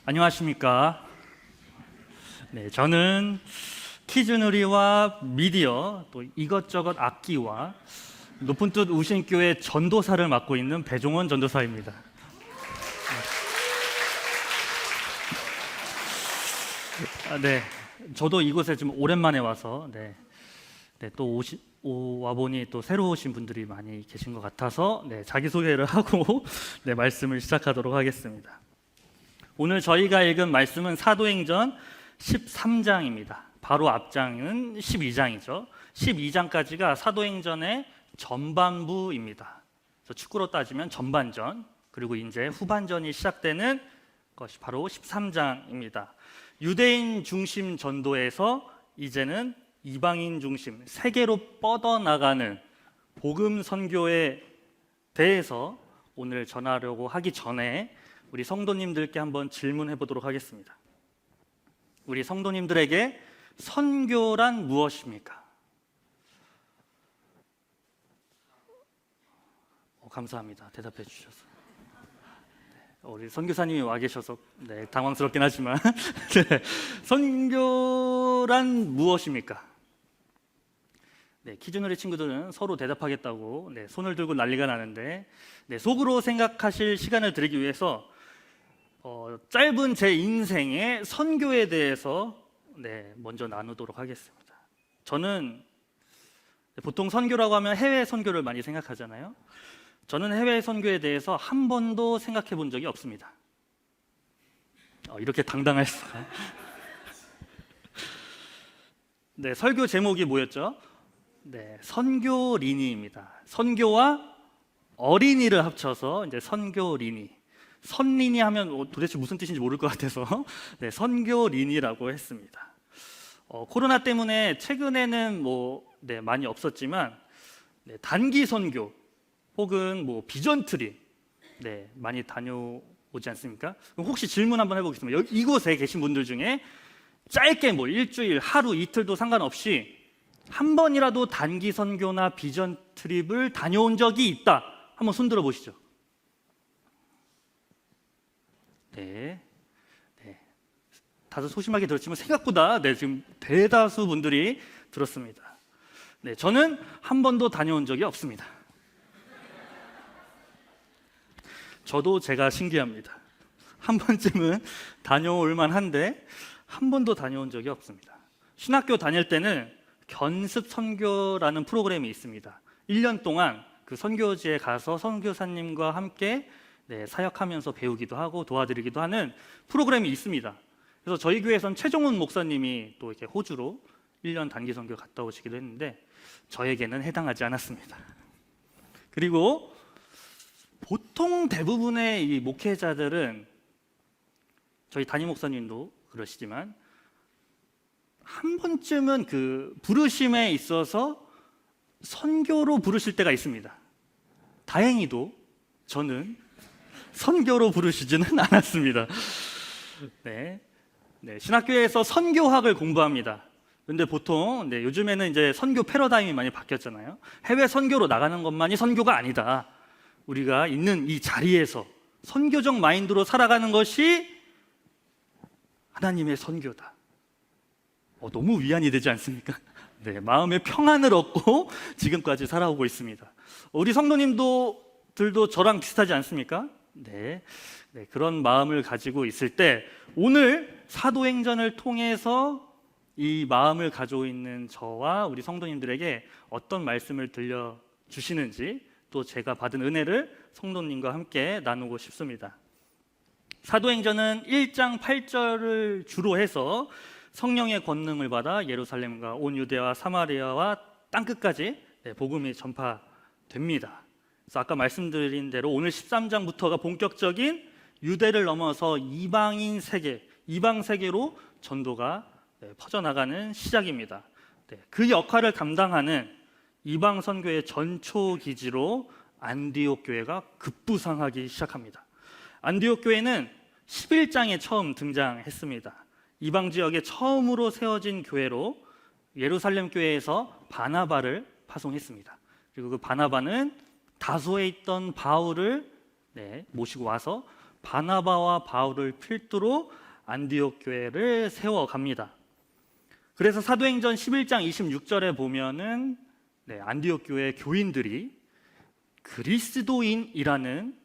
안녕하십니까. 네, 저는 키즈누리와 미디어 또 이것저것 악기와 높은 뜻 우신교회 전도사를 맡고 있는 배종원 전도사입니다. 네, 저도 이곳에 좀 오랜만에 와서 또 와보니 또 새로 오신 분들이 많이 계신 것 같아서 자기소개를 하고 말씀을 시작하도록 하겠습니다. 오늘 저희가 읽은 말씀은 사도행전 13장입니다. 바로 앞장은 12장이죠. 12장까지가 사도행전의 전반부입니다. 그래서 축구로 따지면 전반전, 그리고 이제 후반전이 시작되는 것이 바로 13장입니다. 유대인 중심 전도에서 이제는 이방인 중심, 세계로 뻗어나가는 복음 선교에 대해서 오늘 전하려고 하기 전에 우리 성도님들께 한번 질문해 보도록 하겠습니다. 우리 성도님들에게 선교란 무엇입니까? 감사합니다. 대답해 주셔서. 우리 선교사님이 와 계셔서 당황스럽긴 하지만 선교란 무엇입니까? 키즈누리 친구들은 서로 대답하겠다고 손을 들고 난리가 나는데 속으로 생각하실 시간을 드리기 위해서 짧은 제 인생의 선교에 대해서 먼저 나누도록 하겠습니다. 저는 보통 선교라고 하면 해외 선교를 많이 생각하잖아요. 저는 해외 선교에 대해서 한 번도 생각해 본 적이 없습니다. 이렇게 당당할 수가. 설교 제목이 뭐였죠? 선교린이입니다. 선교와 어린이를 합쳐서 이제 선교린이. 선린이 하면 도대체 무슨 뜻인지 모를 것 같아서 선교린이라고 했습니다. 코로나 때문에 최근에는 많이 없었지만 단기 선교 혹은 비전 트립 많이 다녀오지 않습니까? 그럼 혹시 질문 한번 해보겠습니다. 이곳에 계신 분들 중에 짧게 일주일, 하루, 이틀도 상관없이 한 번이라도 단기 선교나 비전 트립을 다녀온 적이 있다. 한번 손 들어 보시죠. 다들 소심하게 들었지만 생각보다 지금 대다수 분들이 들었습니다. 저는 한 번도 다녀온 적이 없습니다. 저도 제가 신기합니다. 한 번쯤은 다녀올 만한데 한 번도 다녀온 적이 없습니다. 신학교 다닐 때는 견습 선교라는 프로그램이 있습니다. 1년 동안 그 선교지에 가서 선교사님과 함께 사역하면서 배우기도 하고 도와드리기도 하는 프로그램이 있습니다. 그래서 저희 교회에선 최종훈 목사님이 또 이렇게 호주로 1년 단기 선교 갔다 오시기도 했는데 저에게는 해당하지 않았습니다. 그리고 보통 대부분의 이 목회자들은 저희 담임 목사님도 그러시지만 한 번쯤은 그 부르심에 있어서 선교로 부르실 때가 있습니다. 다행히도 저는 선교로 부르시지는 않았습니다. 신학교에서 선교학을 공부합니다. 근데 보통 요즘에는 이제 선교 패러다임이 많이 바뀌었잖아요. 해외 선교로 나가는 것만이 선교가 아니다. 우리가 있는 이 자리에서 선교적 마인드로 살아가는 것이 하나님의 선교다. 너무 위안이 되지 않습니까? 마음의 평안을 얻고 지금까지 살아오고 있습니다. 우리 성도님들도 저랑 비슷하지 않습니까? 그런 마음을 가지고 있을 때 오늘 사도행전을 통해서 이 마음을 가지고 있는 저와 우리 성도님들에게 어떤 말씀을 들려주시는지 또 제가 받은 은혜를 성도님과 함께 나누고 싶습니다. 사도행전은 1장 8절을 주로 해서 성령의 권능을 받아 예루살렘과 온 유대와 사마리아와 땅끝까지 복음이 전파됩니다. 그래서 아까 말씀드린 대로 오늘 13장부터가 본격적인 유대를 넘어서 이방인 세계, 이방 세계로 전도가 퍼져나가는 시작입니다. 그 역할을 감당하는 이방 선교의 전초 기지로 안디옥 교회가 급부상하기 시작합니다. 안디옥 교회는 11장에 처음 등장했습니다. 이방 지역에 처음으로 세워진 교회로 예루살렘 교회에서 바나바를 파송했습니다. 그리고 그 바나바는 다소에 있던 바울을 모시고 와서 바나바와 바울을 필두로 안디옥 교회를 세워갑니다. 그래서 사도행전 11장 26절에 보면은 안디옥 교회 교인들이 그리스도인이라는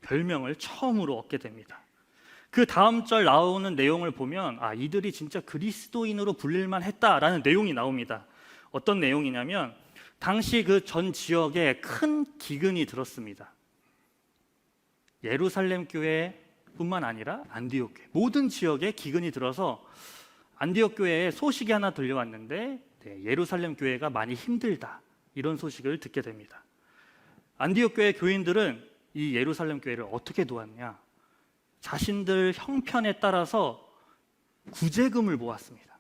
별명을 처음으로 얻게 됩니다. 그 다음 절 나오는 내용을 보면 이들이 진짜 그리스도인으로 불릴만 했다라는 내용이 나옵니다. 어떤 내용이냐면 당시 그 전 지역에 큰 기근이 들었습니다. 예루살렘 교회뿐만 아니라 안디옥 교회 모든 지역에 기근이 들어서 안디옥 교회에 소식이 하나 들려왔는데 예루살렘 교회가 많이 힘들다, 이런 소식을 듣게 됩니다. 안디옥 교회 교인들은 이 예루살렘 교회를 어떻게 도왔냐? 자신들 형편에 따라서 구제금을 모았습니다.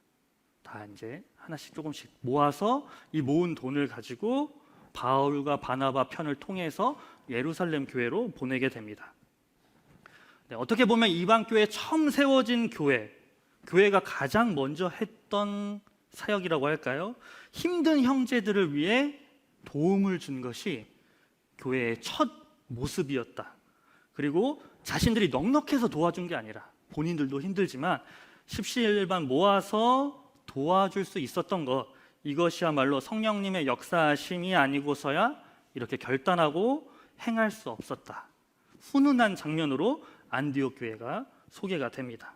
다 이제 하나씩 조금씩 모아서 이 모은 돈을 가지고 바울과 바나바 편을 통해서 예루살렘 교회로 보내게 됩니다. 어떻게 보면 이방 교회에 처음 세워진 교회가 가장 먼저 했던 사역이라고 할까요? 힘든 형제들을 위해 도움을 준 것이 교회의 첫 모습이었다. 그리고 자신들이 넉넉해서 도와준 게 아니라 본인들도 힘들지만 십시일반 모아서 도와줄 수 있었던 것, 이것이야말로 성령님의 역사하심이 아니고서야 이렇게 결단하고 행할 수 없었다. 훈훈한 장면으로 안디옥 교회가 소개가 됩니다.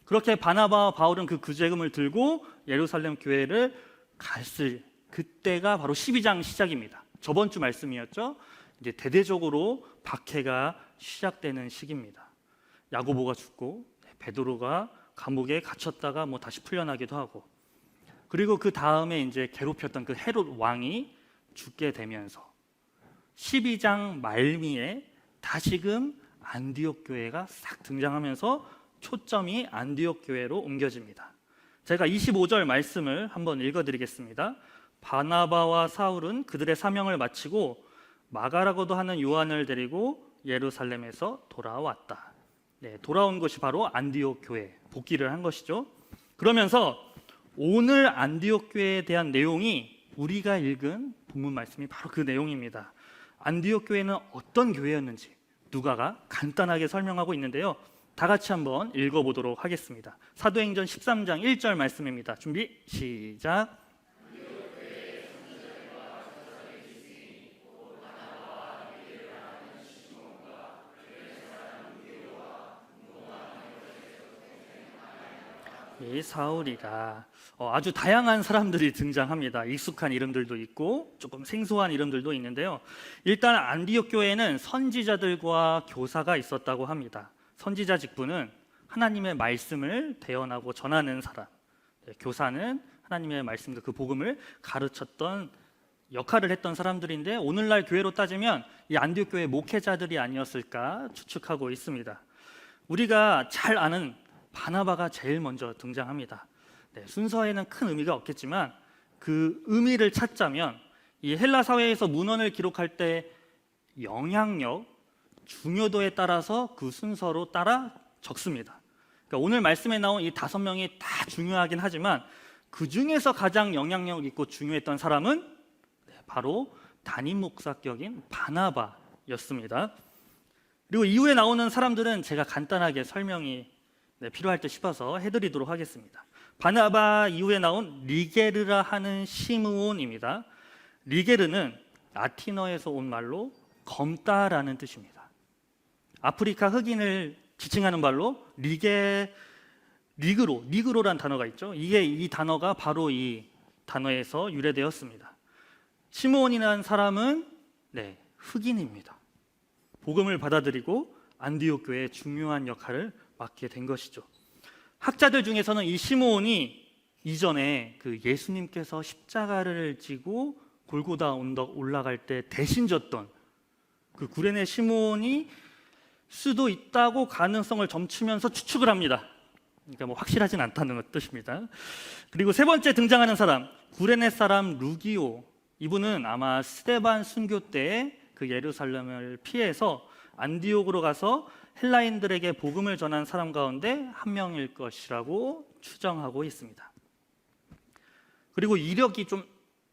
그렇게 바나바와 바울은 그 구제금을 들고 예루살렘 교회를 갔을 그때가 바로 12장 시작입니다. 저번 주 말씀이었죠. 이제 대대적으로 박해가 시작되는 시기입니다. 야고보가 죽고 베드로가 감옥에 갇혔다가 다시 풀려나기도 하고, 그리고 그 다음에 이제 괴롭혔던 그 헤롯 왕이 죽게 되면서 12장 말미에 다시금 안디옥 교회가 싹 등장하면서 초점이 안디옥 교회로 옮겨집니다. 제가 25절 말씀을 한번 읽어드리겠습니다. 바나바와 사울은 그들의 사명을 마치고 마가라고도 하는 요한을 데리고 예루살렘에서 돌아왔다. 돌아온 것이 바로 안디옥 교회, 복귀를 한 것이죠. 그러면서 오늘 안디옥 교회에 대한 내용이 우리가 읽은 본문 말씀이 바로 그 내용입니다. 안디옥 교회는 어떤 교회였는지 누가가 간단하게 설명하고 있는데요. 다 같이 한번 읽어보도록 하겠습니다. 사도행전 13장 1절 말씀입니다. 준비, 시작. 이 사울이라. 아주 다양한 사람들이 등장합니다. 익숙한 이름들도 있고 조금 생소한 이름들도 있는데요. 일단 안디옥 교회에는 선지자들과 교사가 있었다고 합니다. 선지자 직분은 하나님의 말씀을 대언하고 전하는 사람, 교사는 하나님의 말씀과 그 복음을 가르쳤던 역할을 했던 사람들인데, 오늘날 교회로 따지면 이 안디옥 교회 목회자들이 아니었을까 추측하고 있습니다. 우리가 잘 아는 바나바가 제일 먼저 등장합니다. 순서에는 큰 의미가 없겠지만 그 의미를 찾자면 이 헬라 사회에서 문헌을 기록할 때 영향력, 중요도에 따라서 그 순서로 따라 적습니다. 그러니까 오늘 말씀에 나온 이 5명이 다 중요하긴 하지만 그 중에서 가장 영향력 있고 중요했던 사람은 바로 담임 목사격인 바나바였습니다. 그리고 이후에 나오는 사람들은 제가 간단하게 설명이 필요할 듯 싶어서 해드리도록 하겠습니다. 바나바 이후에 나온 리게르라 하는 시므온입니다. 리게르는 라틴어에서 온 말로 검다라는 뜻입니다. 아프리카 흑인을 지칭하는 말로 니그로란 단어가 있죠. 이 단어가 바로 이 단어에서 유래되었습니다. 시므온이라는 사람은 흑인입니다. 복음을 받아들이고 안디옥 교회의 중요한 역할을 맡게 된 것이죠. 학자들 중에서는 이 시므온이 이전에 그 예수님께서 십자가를 지고 골고다 언덕 올라갈 때 대신 졌던 그 구레네 시므온이 수도 있다고 가능성을 점치면서 추측을 합니다. 그러니까 확실하진 않다는 뜻입니다. 그리고 세 번째 등장하는 사람, 구레네 사람 루기오. 이분은 아마 스데반 순교 때 그 예루살렘을 피해서 안디옥으로 가서 헬라인들에게 복음을 전한 사람 가운데 한 명일 것이라고 추정하고 있습니다. 그리고 이력이 좀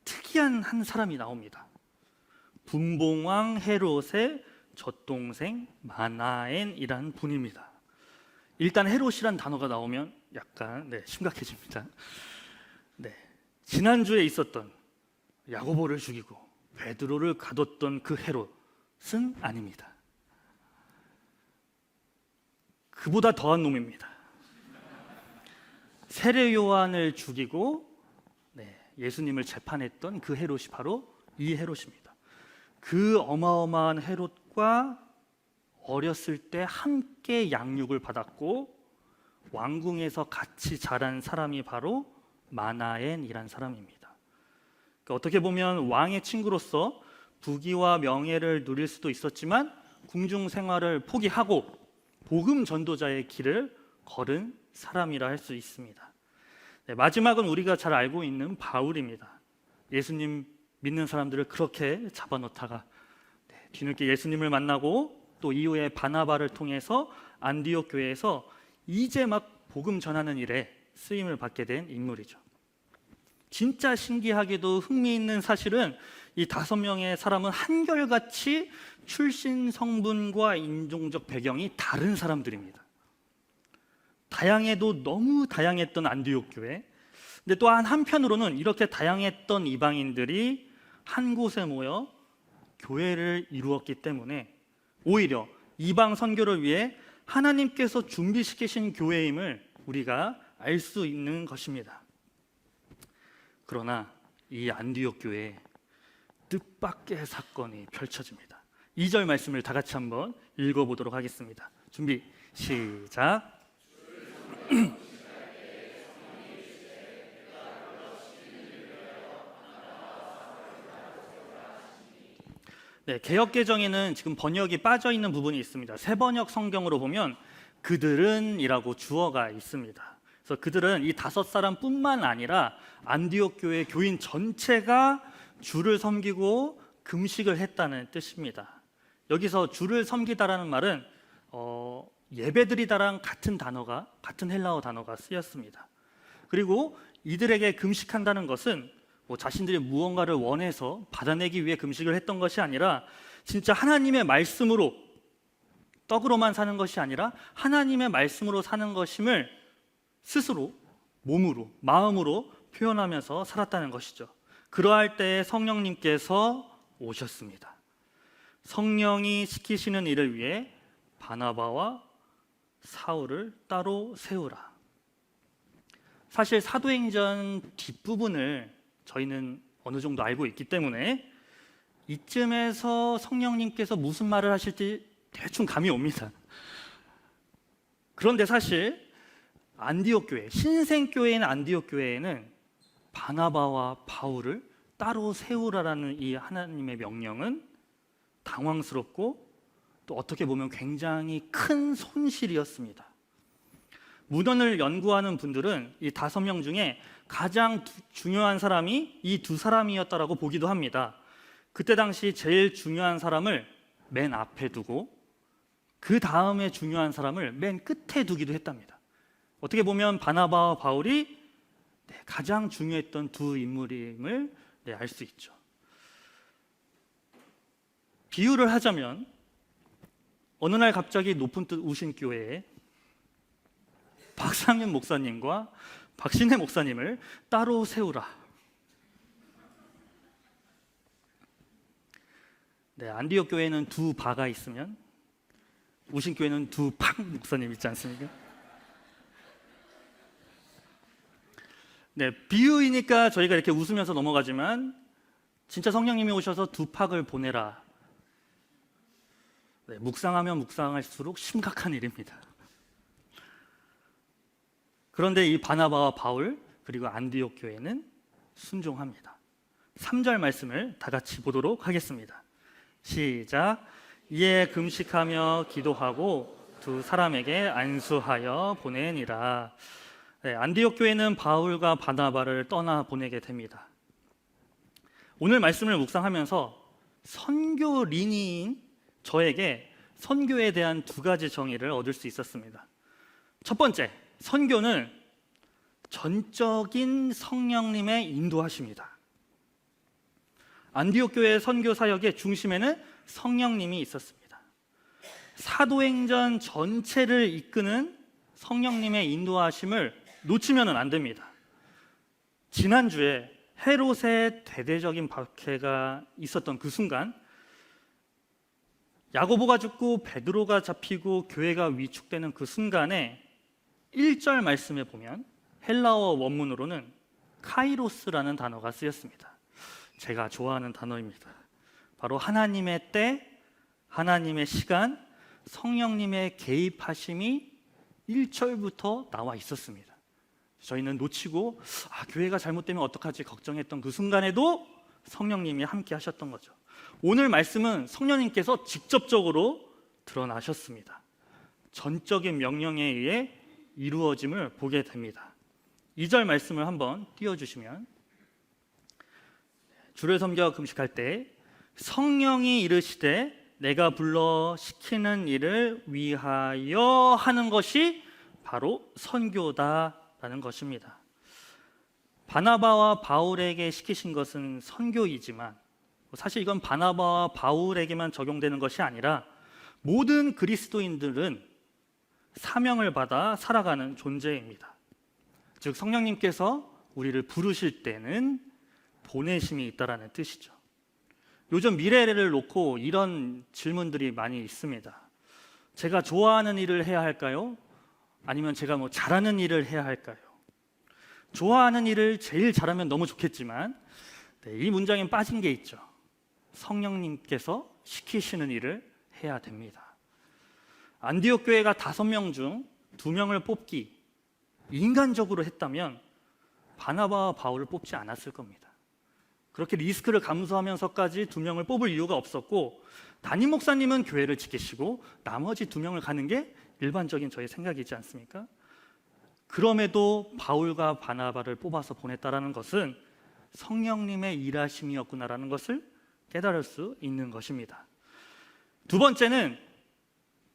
특이한 한 사람이 나옵니다. 분봉왕 헤롯의 젖동생 마나엔이라는 분입니다. 일단 헤롯이란 단어가 나오면 약간 심각해집니다. 지난주에 있었던 야고보를 죽이고 베드로를 가뒀던 그 헤롯은 아닙니다. 그보다 더한 놈입니다. 세례 요한을 죽이고 예수님을 재판했던 그 헤롯이 바로 이 헤롯입니다. 그 어마어마한 헤롯과 어렸을 때 함께 양육을 받았고 왕궁에서 같이 자란 사람이 바로 마나엔이란 사람입니다. 그러니까 어떻게 보면 왕의 친구로서 부귀와 명예를 누릴 수도 있었지만 궁중 생활을 포기하고 복음 전도자의 길을 걸은 사람이라 할 수 있습니다. 마지막은 우리가 잘 알고 있는 바울입니다. 예수님 믿는 사람들을 그렇게 잡아놓다가 뒤늦게 예수님을 만나고 또 이후에 바나바를 통해서 안디옥 교회에서 이제 막 복음 전하는 일에 쓰임을 받게 된 인물이죠. 진짜 신기하게도 흥미있는 사실은 이 5명의 사람은 한결같이 출신 성분과 인종적 배경이 다른 사람들입니다. 다양해도 너무 다양했던 안디옥 교회. 근데 또한 한편으로는 이렇게 다양했던 이방인들이 한 곳에 모여 교회를 이루었기 때문에 오히려 이방 선교를 위해 하나님께서 준비시키신 교회임을 우리가 알 수 있는 것입니다. 그러나 이 안디옥 교회에 뜻밖의 사건이 펼쳐집니다. 2절 말씀을 다 같이 한번 읽어보도록 하겠습니다. 준비, 시작. 개역개정에는 지금 번역이 빠져있는 부분이 있습니다. 새번역 성경으로 보면 그들은 이라고 주어가 있습니다. 그래서 그들은 이 5사람뿐만 아니라 안디옥 교회 교인 전체가 주를 섬기고 금식을 했다는 뜻입니다. 여기서 주를 섬기다라는 말은 예배드리다랑 같은 헬라어 단어가 쓰였습니다. 그리고 이들에게 금식한다는 것은 자신들이 무언가를 원해서 받아내기 위해 금식을 했던 것이 아니라 진짜 하나님의 말씀으로, 떡으로만 사는 것이 아니라 하나님의 말씀으로 사는 것임을 스스로 몸으로, 마음으로 표현하면서 살았다는 것이죠. 그러할 때에 성령님께서 오셨습니다. 성령이 시키시는 일을 위해 바나바와 사울을 따로 세우라. 사실 사도행전 뒷부분을 저희는 어느 정도 알고 있기 때문에 이쯤에서 성령님께서 무슨 말을 하실지 대충 감이 옵니다. 그런데 사실 안디옥 교회, 신생교회인 안디옥 교회에는 바나바와 바울을 따로 세우라라는 이 하나님의 명령은 당황스럽고 또 어떻게 보면 굉장히 큰 손실이었습니다. 문헌을 연구하는 분들은 이 5명 중에 가장 중요한 사람이 이 2사람이었다라고 보기도 합니다. 그때 당시 제일 중요한 사람을 맨 앞에 두고 그 다음에 중요한 사람을 맨 끝에 두기도 했답니다. 어떻게 보면 바나바와 바울이 가장 중요했던 두 인물임을 알 수 있죠. 비유를 하자면 어느 날 갑자기 높은 뜻 우신 교회에 박상현 목사님과 박신혜 목사님을 따로 세우라. 안디옥 교회는 2바가 있으면 우신 교회는 2박 목사님 있지 않습니까? 비유이니까 저희가 이렇게 웃으면서 넘어가지만 진짜 성령님이 오셔서 2팍을 보내라. 묵상하면 묵상할수록 심각한 일입니다. 그런데 이 바나바와 바울 그리고 안디옥 교회는 순종합니다. 3절 말씀을 다 같이 보도록 하겠습니다. 시작. 이에 금식하며 기도하고 2사람에게 안수하여 보내니라. 안디옥 교회는 바울과 바나바를 떠나 보내게 됩니다. 오늘 말씀을 묵상하면서 선교린이인 저에게 선교에 대한 2가지 정의를 얻을 수 있었습니다. 첫 번째, 선교는 전적인 성령님의 인도하심이다. 안디옥 교회의 선교 사역의 중심에는 성령님이 있었습니다. 사도행전 전체를 이끄는 성령님의 인도하심을 놓치면 안 됩니다. 지난주에 헤롯의 대대적인 박해가 있었던 그 순간, 야고보가 죽고 베드로가 잡히고 교회가 위축되는 그 순간에 1절 말씀에 보면 헬라어 원문으로는 카이로스라는 단어가 쓰였습니다. 제가 좋아하는 단어입니다. 바로 하나님의 때, 하나님의 시간, 성령님의 개입하심이 1절부터 나와 있었습니다. 저희는 놓치고 교회가 잘못되면 어떡하지 걱정했던 그 순간에도 성령님이 함께 하셨던 거죠. 오늘 말씀은 성령님께서 직접적으로 드러나셨습니다. 전적인 명령에 의해 이루어짐을 보게 됩니다. 2절 말씀을 한번 띄워주시면, 주를 섬겨 금식할 때 성령이 이르시되 내가 불러 시키는 일을 위하여 하는 것이 바로 선교다라는 것입니다. 바나바와 바울에게 시키신 것은 선교이지만 사실 이건 바나바와 바울에게만 적용되는 것이 아니라 모든 그리스도인들은 사명을 받아 살아가는 존재입니다. 즉 성령님께서 우리를 부르실 때는 보내심이 있다라는 뜻이죠. 요즘 미래를 놓고 이런 질문들이 많이 있습니다. 제가 좋아하는 일을 해야 할까요? 아니면 제가 잘하는 일을 해야 할까요? 좋아하는 일을 제일 잘하면 너무 좋겠지만 이 문장에 빠진 게 있죠. 성령님께서 시키시는 일을 해야 됩니다. 안디옥 교회가 5명 중 2명을 뽑기 인간적으로 했다면 바나바와 바울을 뽑지 않았을 겁니다. 그렇게 리스크를 감수하면서까지 2명을 뽑을 이유가 없었고, 담임 목사님은 교회를 지키시고 나머지 2명을 가는 게 일반적인 저의 생각이지 않습니까? 그럼에도 바울과 바나바를 뽑아서 보냈다라는 것은 성령님의 일하심이었구나라는 것을 깨달을 수 있는 것입니다. 두 번째는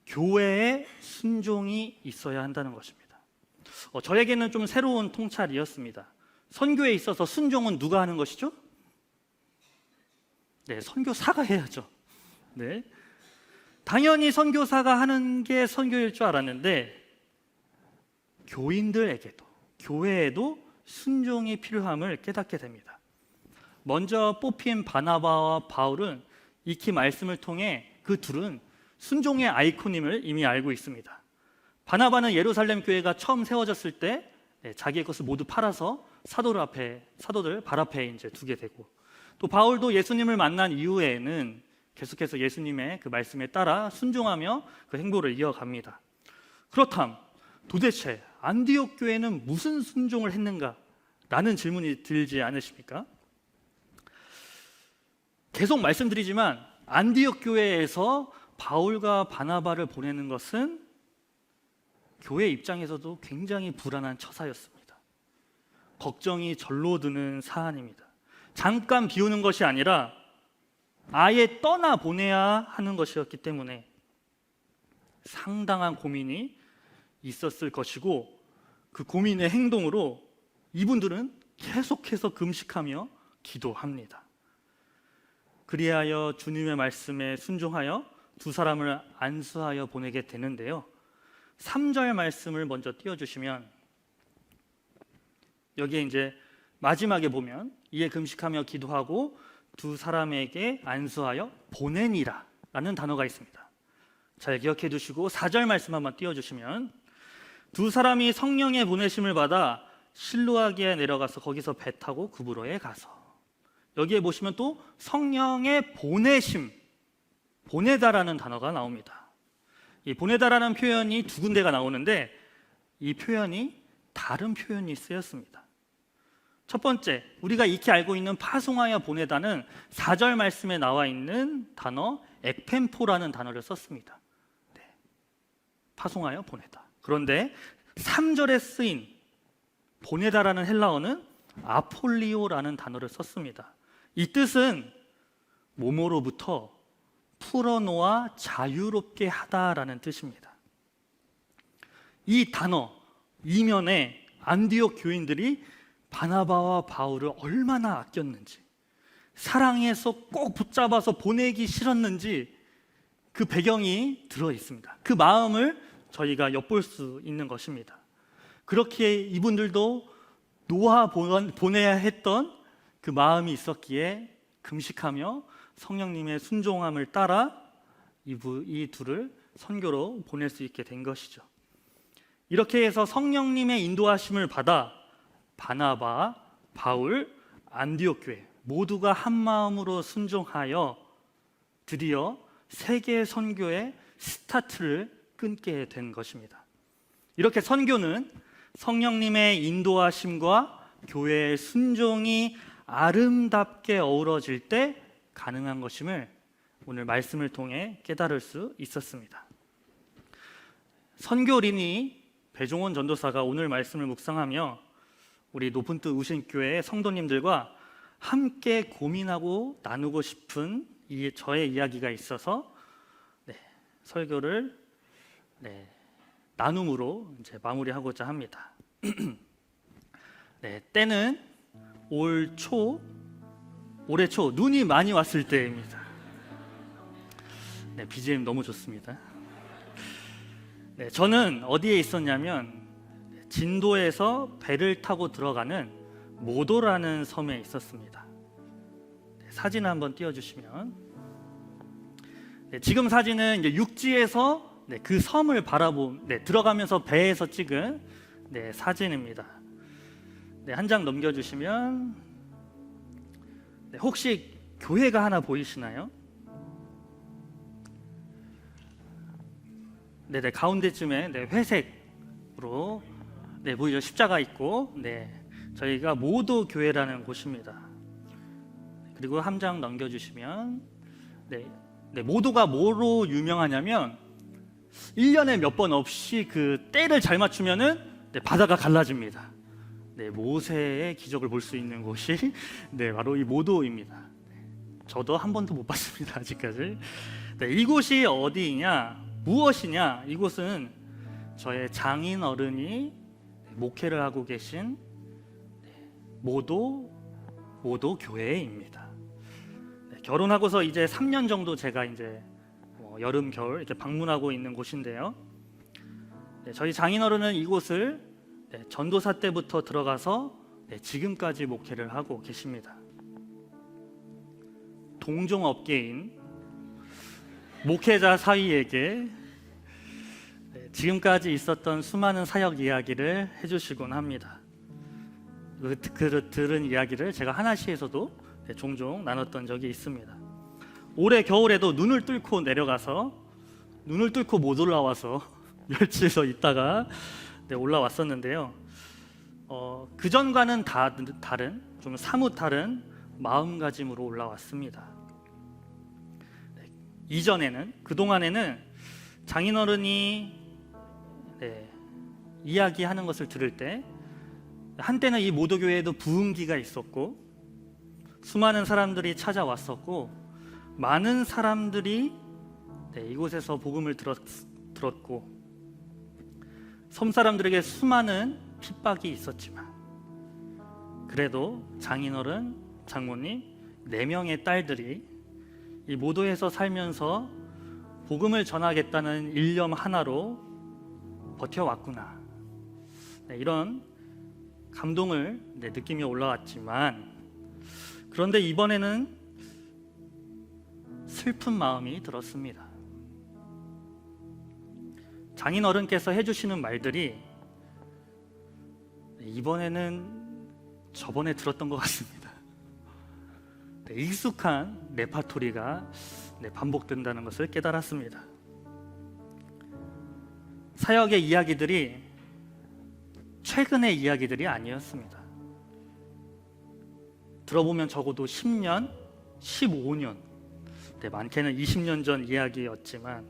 교회에 순종이 있어야 한다는 것입니다. 저에게는 좀 새로운 통찰이었습니다. 선교에 있어서 순종은 누가 하는 것이죠? 네, 선교사가 해야죠. 네, 당연히 선교사가 하는 게 선교일 줄 알았는데 교인들에게도, 교회에도 순종이 필요함을 깨닫게 됩니다. 먼저 뽑힌 바나바와 바울은 익히 말씀을 통해 그 둘은 순종의 아이콘임을 이미 알고 있습니다. 바나바는 예루살렘 교회가 처음 세워졌을 때 자기의 것을 모두 팔아서 사도들 발 앞에 이제 두게 되고, 또 바울도 예수님을 만난 이후에는 계속해서 예수님의 그 말씀에 따라 순종하며 그 행보를 이어갑니다. 그렇다면 도대체 안디옥 교회는 무슨 순종을 했는가? 라는 질문이 들지 않으십니까? 계속 말씀드리지만 안디옥 교회에서 바울과 바나바를 보내는 것은 교회 입장에서도 굉장히 불안한 처사였습니다. 걱정이 절로 드는 사안입니다. 잠깐 비우는 것이 아니라 아예 떠나 보내야 하는 것이었기 때문에 상당한 고민이 있었을 것이고, 그 고민의 행동으로 이분들은 계속해서 금식하며 기도합니다. 그리하여 주님의 말씀에 순종하여 2사람을 안수하여 보내게 되는데요, 3절 말씀을 먼저 띄워주시면, 여기에 이제 마지막에 보면 이에 금식하며 기도하고 2사람에게 안수하여 보내니라 라는 단어가 있습니다. 잘 기억해 두시고 4절 말씀 한번 띄워주시면, 2사람이 성령의 보내심을 받아 실로아기에 내려가서 거기서 배 타고 구브로에 가서, 여기에 보시면 또 성령의 보내심, 보내다라는 단어가 나옵니다. 이 보내다라는 표현이 2군데가 나오는데 이 표현이 다른 표현이 쓰였습니다. 첫 번째, 우리가 익히 알고 있는 파송하여 보내다는 4절 말씀에 나와 있는 단어 ekpempo라는 단어를 썼습니다. 네, 파송하여 보내다. 그런데 3절에 쓰인 보내다라는 헬라어는 아폴리오라는 단어를 썼습니다. 이 뜻은 몸으로부터 풀어놓아 자유롭게 하다라는 뜻입니다. 이 단어 이면에 안디옥 교인들이 바나바와 바울을 얼마나 아꼈는지, 사랑해서 꼭 붙잡아서 보내기 싫었는지 그 배경이 들어 있습니다. 그 마음을 저희가 엿볼 수 있는 것입니다. 그렇게 이분들도 놓아 보내야 했던 그 마음이 있었기에 금식하며 성령님의 순종함을 따라 이 둘을 선교로 보낼 수 있게 된 것이죠. 이렇게 해서 성령님의 인도하심을 받아 바나바, 바울, 안디옥 교회 모두가 한 마음으로 순종하여 드디어 세계 선교의 스타트를 끊게 된 것입니다. 이렇게 선교는 성령님의 인도하심과 교회의 순종이 아름답게 어우러질 때 가능한 것임을 오늘 말씀을 통해 깨달을 수 있었습니다. 선교린이 배종원 전도사가 오늘 말씀을 묵상하며 우리 높은 뜻 우신교회의 성도님들과 함께 고민하고 나누고 싶은 저의 이야기가 있어서 설교를 나눔으로 이제 마무리하고자 합니다. 때는 올해 초 눈이 많이 왔을 때입니다. BGM 너무 좋습니다. 저는 어디에 있었냐면 진도에서 배를 타고 들어가는 모도라는 섬에 있었습니다. 사진 한번 띄워주시면, 지금 사진은 이제 육지에서 그 섬을 들어가면서 배에서 찍은 사진입니다. 한 장 넘겨주시면, 혹시 교회가 하나 보이시나요? 가운데쯤에 회색으로 보이죠? 십자가 있고, 저희가 모도 교회라는 곳입니다. 그리고 한 장 넘겨주시면, 모도가 뭐로 유명하냐면 1년에 몇 번 없이 그 때를 잘 맞추면은 바다가 갈라집니다. 모세의 기적을 볼 수 있는 곳이 바로 이 모도입니다. 저도 한 번도 못 봤습니다, 아직까지. 이곳이 어디냐, 무엇이냐? 이곳은 저의 장인 어른이 목회를 하고 계신 모도 교회입니다. 결혼하고서 이제 3년 정도 제가 이제 여름, 겨울 이렇게 방문하고 있는 곳인데요. 저희 장인어른은 이곳을 전도사 때부터 들어가서 지금까지 목회를 하고 계십니다. 동종업계인 목회자 사위에게 지금까지 있었던 수많은 사역 이야기를 해주시곤 합니다. 들은 이야기를 제가 하나시에서도 종종 나눴던 적이 있습니다. 올해 겨울에도 눈을 뚫고 내려가서 눈을 뚫고 못 올라와서 멸치에서 있다가 올라왔었는데요. 그전과는 다른, 좀 사뭇 다른 마음가짐으로 올라왔습니다. 그동안에는 장인어른이 이야기하는 것을 들을 때 한때는 이 모도교회에도 부흥기가 있었고 수많은 사람들이 찾아왔었고 많은 사람들이 이곳에서 복음을 들었고 섬 사람들에게 수많은 핍박이 있었지만 그래도 장인어른, 장모님 4명의 딸들이 이 모도에서 살면서 복음을 전하겠다는 일념 하나로 버텨왔구나, 이런 감동을 느끼며 올라왔지만 그런데 이번에는 슬픈 마음이 들었습니다. 장인어른께서 해주시는 말들이 이번에는 저번에 들었던 것 같습니다. 익숙한 레파토리가 반복된다는 것을 깨달았습니다. 사역의 이야기들이 최근의 이야기들이 아니었습니다. 들어보면 적어도 10년, 15년, 많게는 20년 전 이야기였지만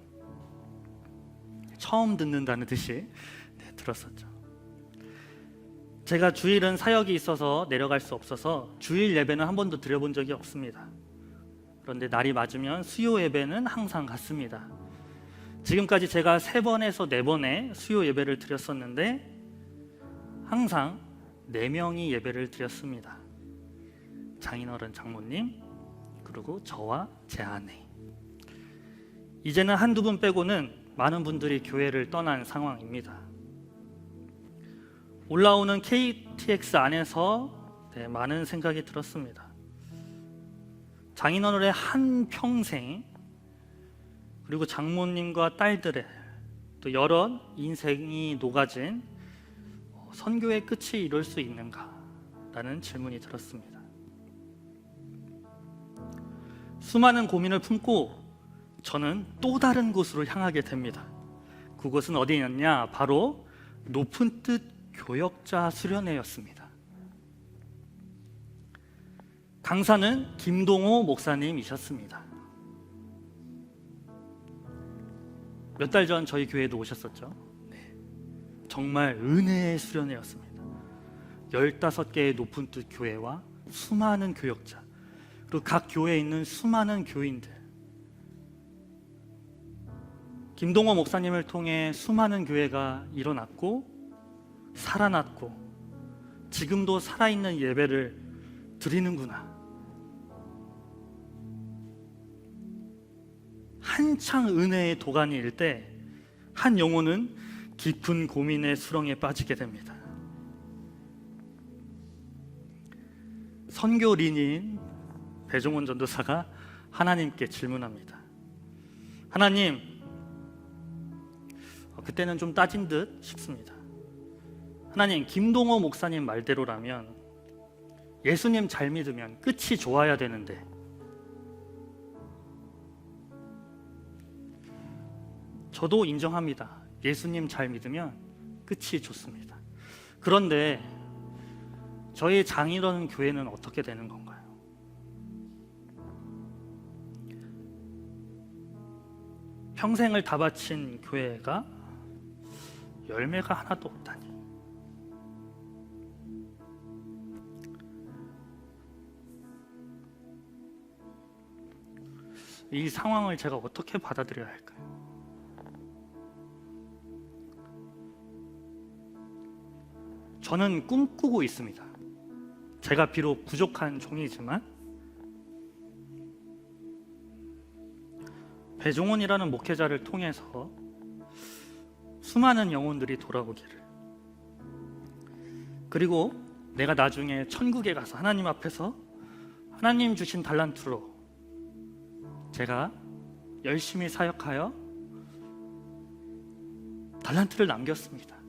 처음 듣는다는 듯이 들었었죠. 제가 주일은 사역이 있어서 내려갈 수 없어서 주일 예배는 한 번도 드려본 적이 없습니다. 그런데 날이 맞으면 수요 예배는 항상 갔습니다. 지금까지 제가 3번에서 4번의 수요 예배를 드렸었는데 항상 4명이 예배를 드렸습니다. 장인어른, 장모님, 그리고 저와 제 아내. 이제는 한두 분 빼고는 많은 분들이 교회를 떠난 상황입니다. 올라오는 KTX 안에서 많은 생각이 들었습니다. 장인어른의 한 평생, 그리고 장모님과 딸들의 또 여러 인생이 녹아진 선교의 끝이 이룰 수 있는가라는 질문이 들었습니다. 수많은 고민을 품고 저는 또 다른 곳으로 향하게 됩니다. 그곳은 어디였냐? 바로 높은 뜻 교역자 수련회였습니다. 강사는 김동호 목사님이셨습니다. 몇 달 전 저희 교회에도 오셨었죠. 네. 정말 은혜의 수련회였습니다. 15개의 높은 뜻 교회와 수많은 교역자, 그리고 각 교회에 있는 수많은 교인들, 김동호 목사님을 통해 수많은 교회가 일어났고 살아났고 지금도 살아있는 예배를 드리는구나. 한창 은혜의 도가니일 때 한 영혼은 깊은 고민의 수렁에 빠지게 됩니다. 선교린인 배종원 전도사가 하나님께 질문합니다. 하나님, 그때는 좀 따진 듯 싶습니다. 하나님, 김동호 목사님 말대로라면 예수님 잘 믿으면 끝이 좋아야 되는데 저도 인정합니다. 예수님 잘 믿으면 끝이 좋습니다. 그런데 저희 장인어른 교회는 어떻게 되는 건가요? 평생을 다 바친 교회가 열매가 하나도 없다니. 이 상황을 제가 어떻게 받아들여야 할까요? 저는 꿈꾸고 있습니다. 제가 비록 부족한 종이지만 배종원이라는 목회자를 통해서 수많은 영혼들이 돌아오기를, 그리고 내가 나중에 천국에 가서 하나님 앞에서 하나님 주신 달란트로 제가 열심히 사역하여 달란트를 남겼습니다.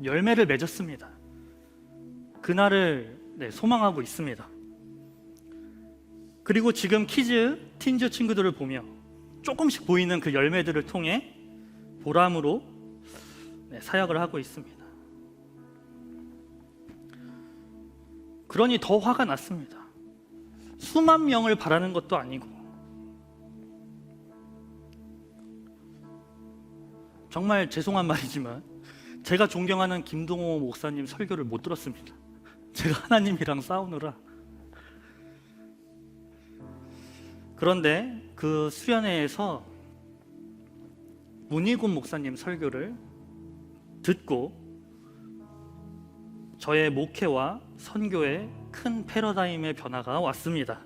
열매를 맺었습니다. 그날을 소망하고 있습니다. 그리고 지금 키즈, 틴즈 친구들을 보며 조금씩 보이는 그 열매들을 통해 보람으로 사역을 하고 있습니다. 그러니 더 화가 났습니다. 수만 명을 바라는 것도 아니고 정말 죄송한 말이지만 제가 존경하는 김동호 목사님 설교를 못 들었습니다. 제가 하나님이랑 싸우느라. 그런데 그 수련회에서 문희곤 목사님 설교를 듣고 저의 목회와 선교에 큰 패러다임의 변화가 왔습니다.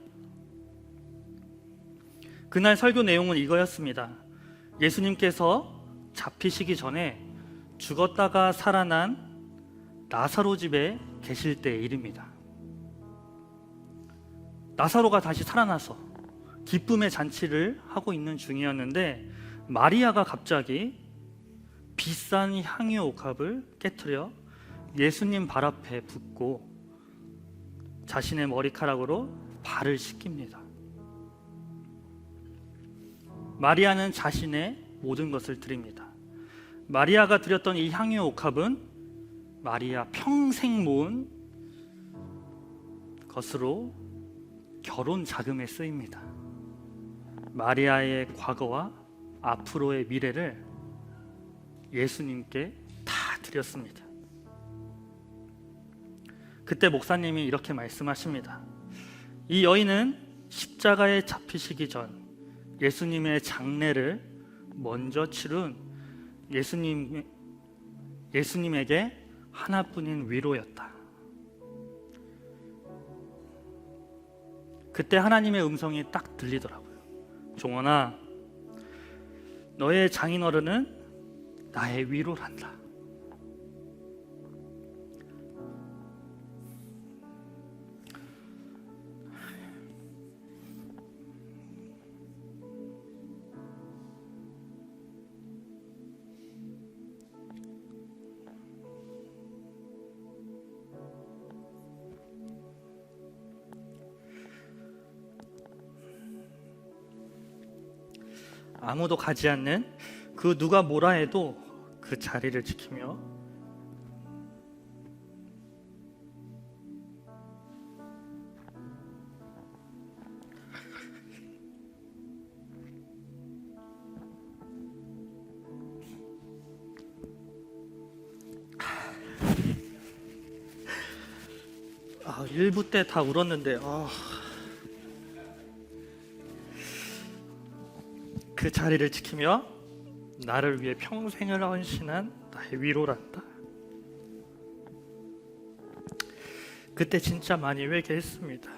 그날 설교 내용은 이거였습니다. 예수님께서 잡히시기 전에 죽었다가 살아난 나사로 집에 계실 때의 일입니다. 나사로가 다시 살아나서 기쁨의 잔치를 하고 있는 중이었는데 마리아가 갑자기 비싼 향유 옥합을 깨트려 예수님 발 앞에 붓고 자신의 머리카락으로 발을 씻깁니다. 마리아는 자신의 모든 것을 드립니다. 마리아가 드렸던 이 향유 옥합은 마리아 평생 모은 것으로 결혼 자금에 쓰입니다. 마리아의 과거와 앞으로의 미래를 예수님께 다 드렸습니다. 그때 목사님이 이렇게 말씀하십니다. 이 여인은 십자가에 잡히시기 전 예수님의 장례를 먼저 치룬 예수님에게 하나뿐인 위로였다. 그때 하나님의 음성이 딱 들리더라고요. 종원아, 너의 장인어른은 나의 위로란다. 아무도 가지 않는 그 누가 뭐라 해도 그 자리를 지키며 일부 때 다 울었는데 그 자리를 지키며 나를 위해 평생을 헌신한 나의 위로란다. 그때 진짜 많이 회개했습니다.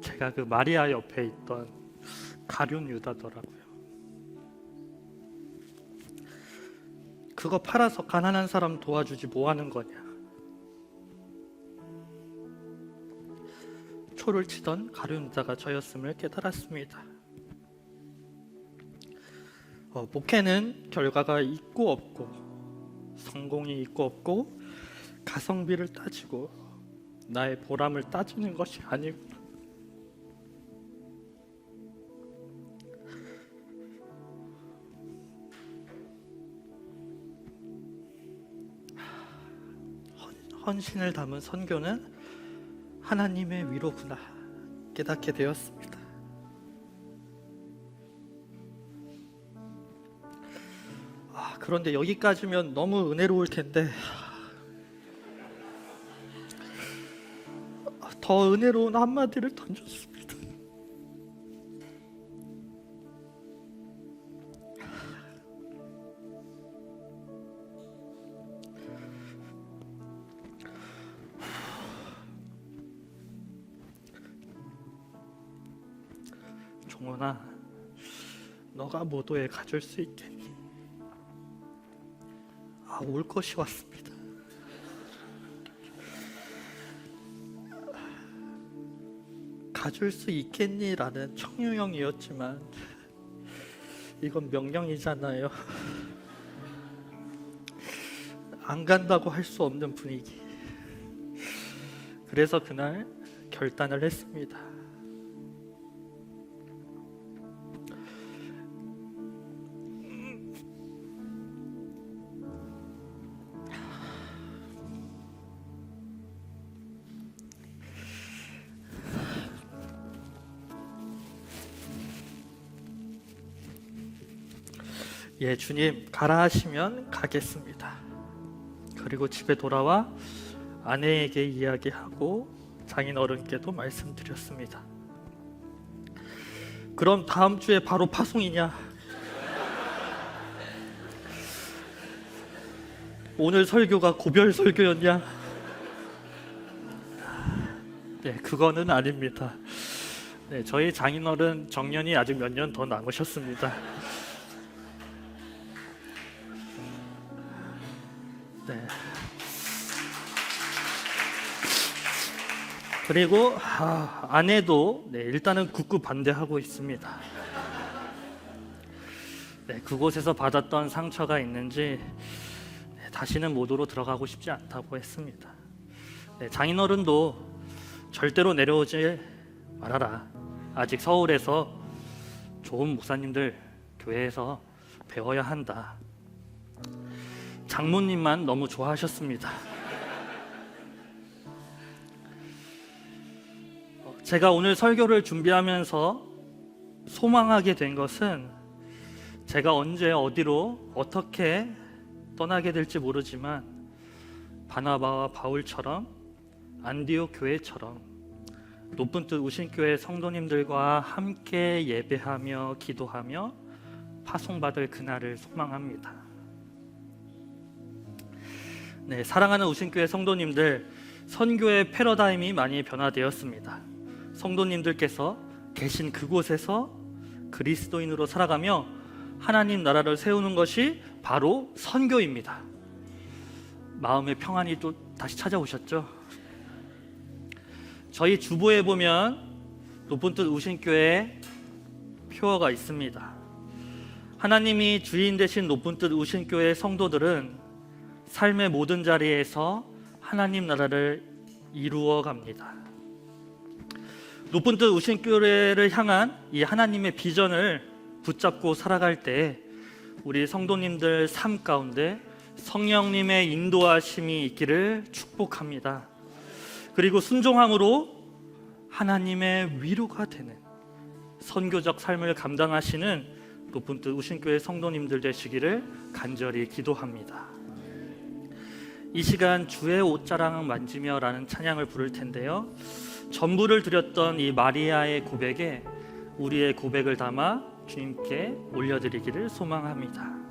제가 그 마리아 옆에 있던 가룟 유다더라고요. 그거 팔아서 가난한 사람 도와주지 뭐 하는 거냐. 초를 치던 가룟 유다가 저였음을 깨달았습니다. 목회는 결과가 있고 없고, 성공이 있고 없고, 가성비를 따지고 나의 보람을 따지는 것이 아니구나. 헌신을 담은 선교는 하나님의 위로구나 깨닫게 되었습니다. 그런데 여기까지면 너무 은혜로울 텐데 더 은혜로운 한마디를 던졌습니다. 종원아, 너가 모도에 가줄 수 있겠니? 올 것이 왔습니다. 가줄 수 있겠니라는 청유형이었지만 이건 명령이잖아요. 안 간다고 할 수 없는 분위기. 그래서 그날 결단을 했습니다. 예, 주님 가라 하시면 가겠습니다. 그리고 집에 돌아와 아내에게 이야기하고 장인어른께도 말씀드렸습니다. 그럼 다음 주에 바로 파송이냐? 오늘 설교가 고별 설교였냐? 네, 그거는 아닙니다. 네, 저희 장인어른 정년이 아직 몇 년 더 남으셨습니다. 네. 그리고 아내도 일단은 굳고 반대하고 있습니다. 네, 그곳에서 받았던 상처가 있는지 다시는 모도로 들어가고 싶지 않다고 했습니다. 네, 장인어른도 절대로 내려오지 말아라. 아직 서울에서 좋은 목사님들 교회에서 배워야 한다. 장모님만 너무 좋아하셨습니다. 제가 오늘 설교를 준비하면서 소망하게 된 것은 제가 언제 어디로 어떻게 떠나게 될지 모르지만 바나바와 바울처럼 안디옥 교회처럼 높은 뜻 우신교회 성도님들과 함께 예배하며 기도하며 파송받을 그날을 소망합니다. 네, 사랑하는 우신교회 성도님들, 선교의 패러다임이 많이 변화되었습니다. 성도님들께서 계신 그곳에서 그리스도인으로 살아가며 하나님 나라를 세우는 것이 바로 선교입니다. 마음의 평안이 또 다시 찾아오셨죠? 저희 주보에 보면 높은 뜻 우신교회 표어가 있습니다. 하나님이 주인 되신 높은 뜻 우신교회 성도들은 삶의 모든 자리에서 하나님 나라를 이루어 갑니다. 높은 뜻 우신교회를 향한 이 하나님의 비전을 붙잡고 살아갈 때 우리 성도님들 삶 가운데 성령님의 인도하심이 있기를 축복합니다. 그리고 순종함으로 하나님의 위로가 되는 선교적 삶을 감당하시는 높은 뜻 우신교회 성도님들 되시기를 간절히 기도합니다. 이 시간 주의 옷자랑 만지며 라는 찬양을 부를 텐데요, 전부를 드렸던 이 마리아의 고백에 우리의 고백을 담아 주님께 올려드리기를 소망합니다.